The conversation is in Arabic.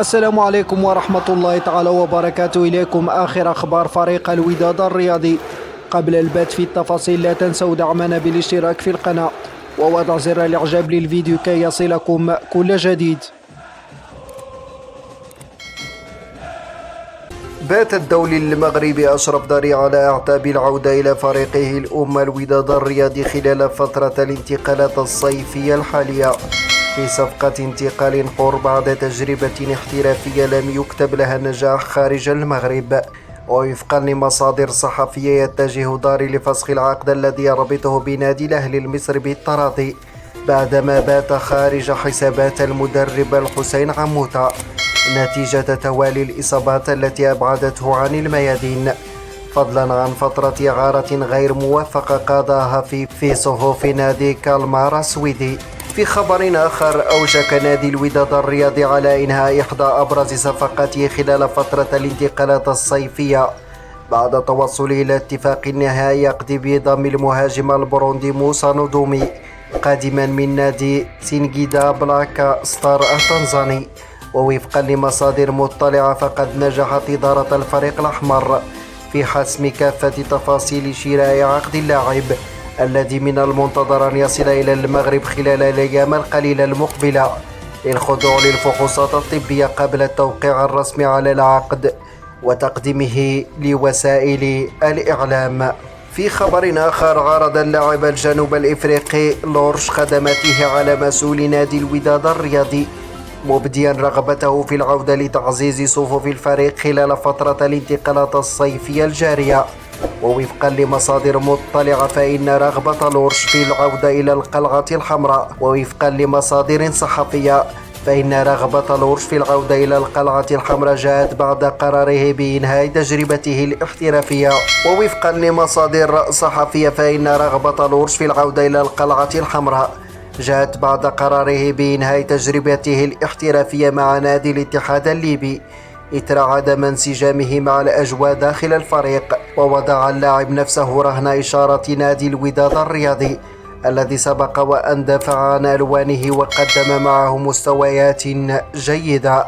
السلام عليكم ورحمة الله تعالى وبركاته. إليكم آخر أخبار فريق الوداد الرياضي. قبل البدء في التفاصيل لا تنسوا دعمنا بالاشتراك في القناة ووضع زر الإعجاب للفيديو كي يصلكم كل جديد. بات الدولي المغربي أشرف داري على أعتاب العودة إلى فريقه الأم الوداد الرياضي خلال فترة الانتقالات الصيفية الحالية في صفقة انتقال حر بعد تجربة احترافية لم يكتب لها النجاح خارج المغرب. ووفقا لمصادر صحفية يتجه داري لفسخ العقد الذي يربطه بنادي الأهلي المصري بالتراضي بعدما بات خارج حسابات المدرب الحسين عموتة نتيجة توالي الإصابات التي أبعدته عن الميادين، فضلا عن فترة إعارة غير موفقة قضاها في صفوف نادي كالمار السويدي. في خبر آخر، أوشك نادي الوداد الرياضي على إنهاء إحدى أبرز صفقاته خلال فترة الانتقالات الصيفية بعد توصله إلى اتفاق نهائي يقضي بضم المهاجم البوروندي موسى ندومي قادما من نادي سينجيدا بلاك ستار التنزاني. ووفقا لمصادر مطلعة فقد نجحت إدارة الفريق الأحمر في حسم كافة تفاصيل شراء عقد اللاعب الذي من المنتظر أن يصل إلى المغرب خلال الأيام القليلة المقبلة للخضوع للفحوصات الطبية قبل التوقيع الرسمي على العقد وتقديمه لوسائل الإعلام. في خبر آخر، عرض اللاعب الجنوب الإفريقي لورش خدماته على مسؤول نادي الوداد الرياضي مبديا رغبته في العودة لتعزيز صفوف الفريق خلال فترة الانتقالات الصيفية الجارية. ووفقا لمصادر مطلعة فإن رغبة لورش في العودة إلى القلعة الحمراء جاءت بعد قراره بإنهاء تجربته الاحترافية. ووفقا لمصادر صحفية فإن رغبة لورش في العودة إلى القلعة الحمراء جاءت بعد قراره بإنهاء تجربته الاحترافية مع نادي الاتحاد الليبي إثر عدم انسجامه مع الأجواء داخل الفريق. ووضع اللاعب نفسه رهن إشارة نادي الوداد الرياضي الذي سبق وأن دافع عن ألوانه وقدم معه مستويات جيدة.